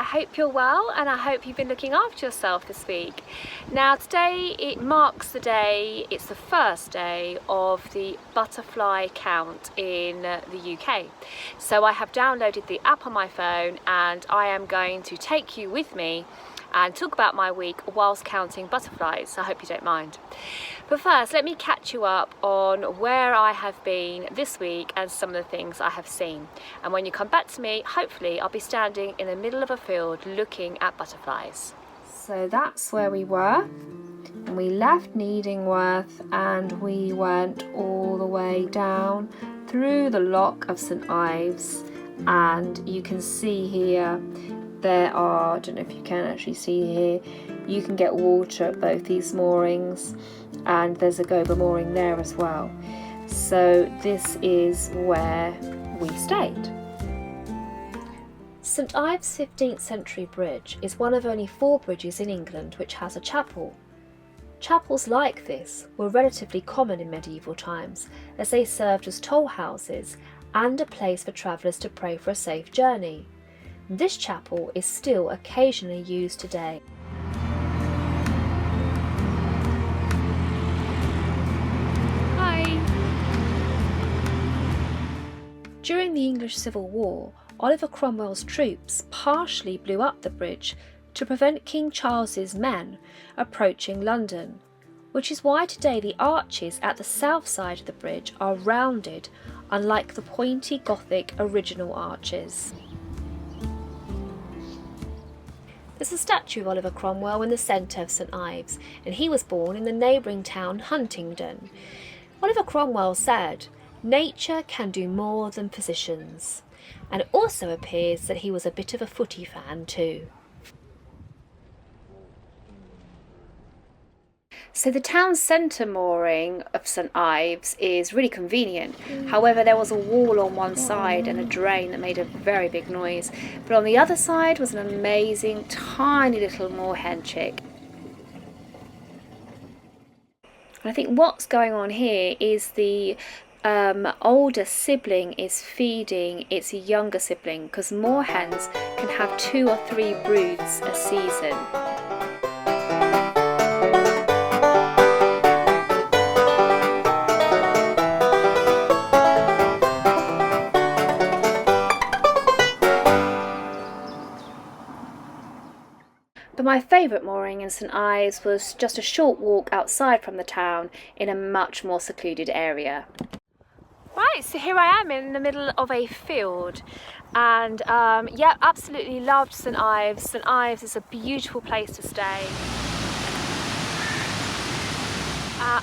hope you're well and I hope you've been looking after yourself this week. Now today it marks the day, it's the first day of the butterfly count in the UK. So I have downloaded the app on my phone and I am going to take you with me and talk about my week whilst counting butterflies, so I hope you don't mind. But first, let me catch you up on where I have been this week and some of the things I have seen. And when you come back to me, hopefully I'll be standing in the middle of a field looking at butterflies. So that's where we were. And we left Needingworth and we went all the way down through the lock of St Ives. And you can see here, there are, I don't know if you can actually see here, you can get water at both these moorings, and there's a Gober mooring there as well. So this is where we stayed. St Ives 15th century bridge is one of only 4 bridges in England which has a chapel. Chapels like this were relatively common in medieval times, as they served as toll houses and a place for travellers to pray for a safe journey. This chapel is still occasionally used today. Hi! During the English Civil War, Oliver Cromwell's troops partially blew up the bridge to prevent King Charles's men approaching London, which is why today the arches at the south side of the bridge are rounded, unlike the pointy Gothic original arches. There's a statue of Oliver Cromwell in the centre of St Ives, and he was born in the neighbouring town Huntingdon. Oliver Cromwell said, "Nature can do more than physicians," and it also appears that he was a bit of a footy fan too. So the town centre mooring of St Ives is really convenient. However, there was a wall on one side and a drain that made a very big noise. But on the other side was an amazing tiny little moorhen chick. And I think what's going on here is the older sibling is feeding its younger sibling, because moorhens can have 2 or 3 broods a season. But my favourite mooring in St Ives was just a short walk outside from the town in a much more secluded area. Right, so here I am in the middle of a field and yeah, absolutely loved St Ives. St Ives is a beautiful place to stay.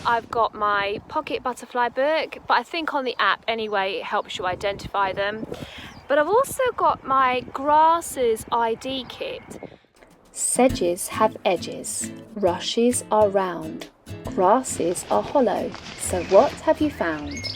I've got my pocket butterfly book, but I think on the app anyway it helps you identify them. But I've also got my grasses ID kit. Sedges have edges, rushes are round, grasses are hollow, so what have you found?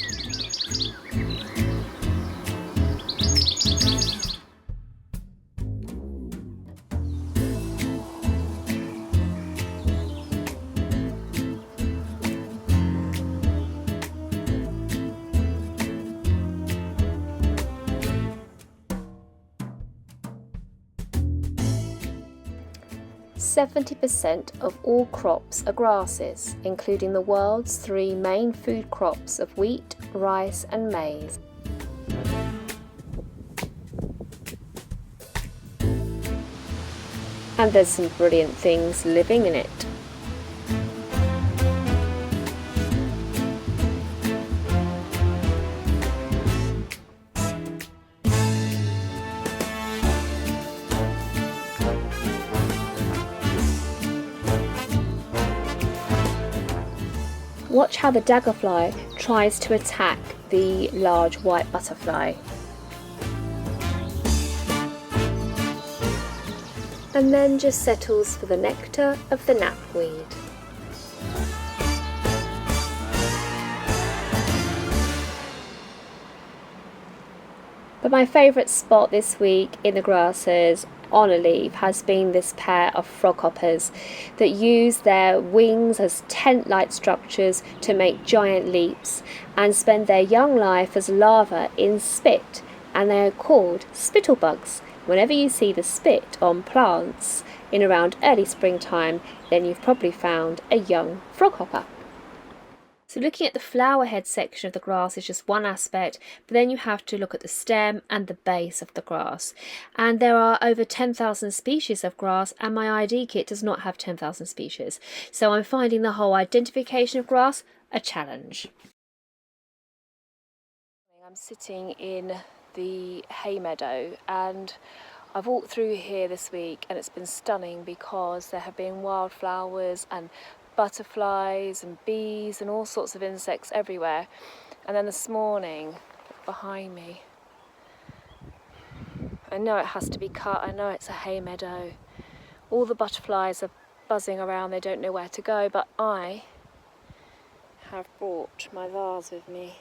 "70% of all crops are grasses, including the world's 3 main food crops of wheat, rice and maize." And there's some brilliant things living in it. Watch how the daggerfly tries to attack the large white butterfly. And then just settles for the nectar of the knapweed. But my favourite spot this week in the grasses on a leaf has been this pair of froghoppers that use their wings as tent-like structures to make giant leaps and spend their young life as larvae in spit, and they are called spittlebugs, whenever you see the spit on plants in around early springtime, then you've probably found a young froghopper. So looking at the flower head section of the grass is just one aspect, but then you have to look at the stem and the base of the grass. And there are over 10,000 species of grass, and my ID kit does not have 10,000 species. So I'm finding the whole identification of grass a challenge. I'm sitting in the hay meadow, and I've walked through here this week and it's been stunning because there have been wildflowers and butterflies and bees and all sorts of insects everywhere. And then this morning, behind me, I know it has to be cut, I know it's a hay meadow, all the butterflies are buzzing around, they don't know where to go, but I have brought my vase with me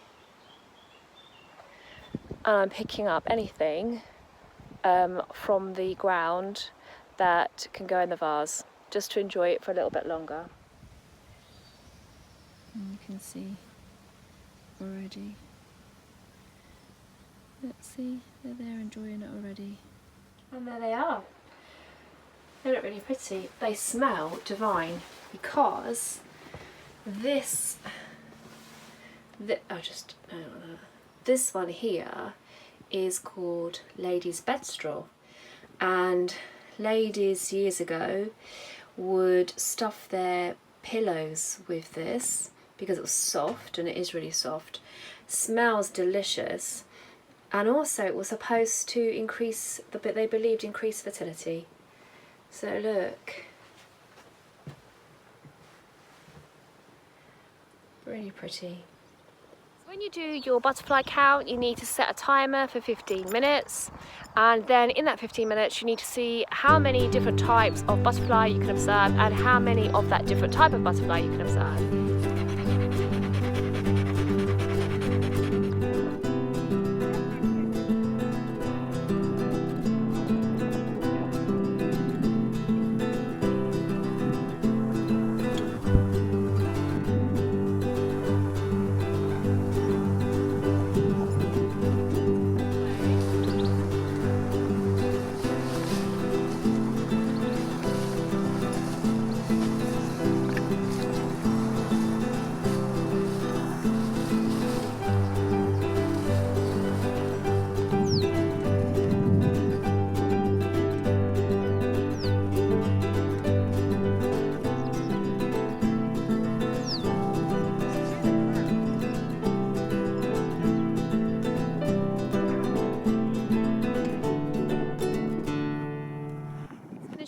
and I'm picking up anything from the ground that can go in the vase, just to enjoy it for a little bit longer. And you can see already. Let's see, they're there enjoying it already. And there they are. They look really pretty. They smell divine because this one here is called ladies' bedstraw, and ladies years ago would stuff their pillows with this because it was soft, and it is really soft, smells delicious, and also it was supposed to increase they believed increased fertility. So look, really pretty. When you do your butterfly count, you need to set a timer for 15 minutes, and then in that 15 minutes you need to see how many different types of butterfly you can observe and how many of that different type of butterfly you can observe.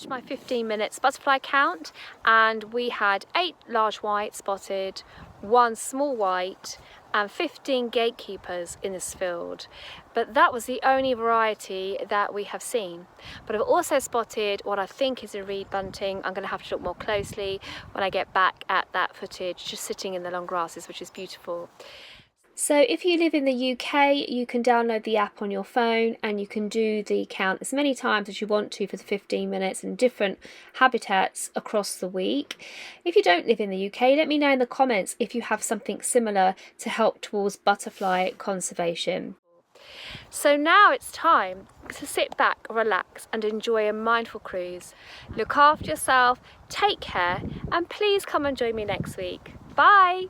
My 15 minutes butterfly count, and we had 8 large white spotted, 1 small white and 15 gatekeepers in this field, but that was the only variety that we have seen. But I've also spotted what I think is a reed bunting. I'm going to have to look more closely when I get back at that footage, just sitting in the long grasses, which is beautiful. So if you live in the UK, you can download the app on your phone and you can do the count as many times as you want to for the 15 minutes in different habitats across the week. If you don't live in the UK, let me know in the comments if you have something similar to help towards butterfly conservation. So now it's time to sit back, relax and enjoy a mindful cruise. Look after yourself, take care, and please come and join me next week. Bye!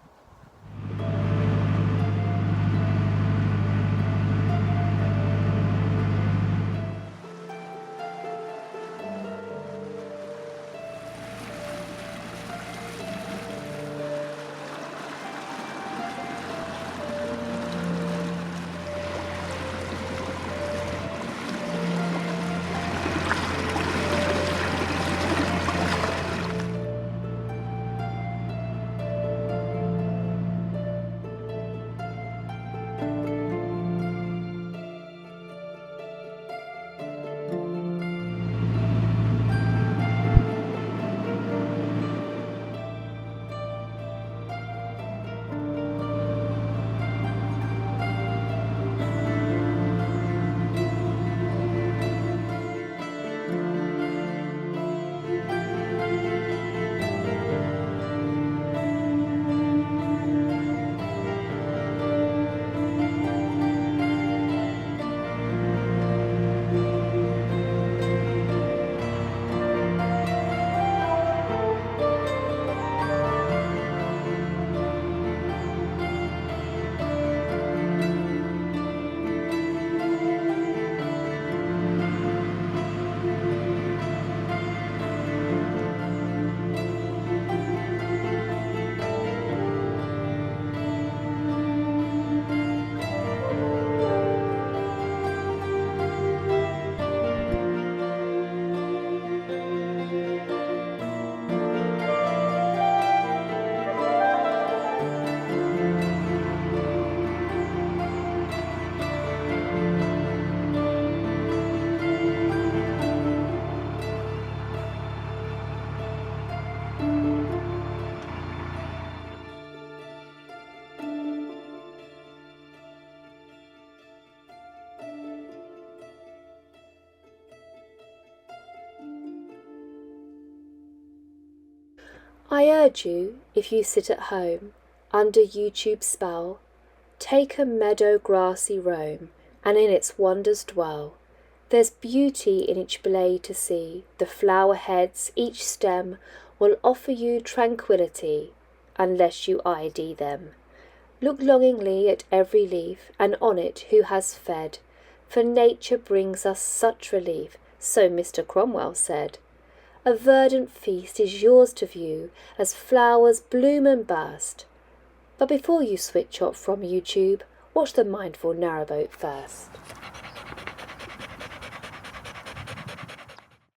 I urge you, if you sit at home, under YouTube's spell, take a meadow grassy roam, and in its wonders dwell. There's beauty in each blade to see, the flower heads, each stem, will offer you tranquillity, unless you ID them. Look longingly at every leaf, and on it who has fed, for nature brings us such relief, so Mr. Cromwell said. A verdant feast is yours to view, as flowers bloom and burst. But before you switch off from YouTube, watch the mindful Narrowboat first.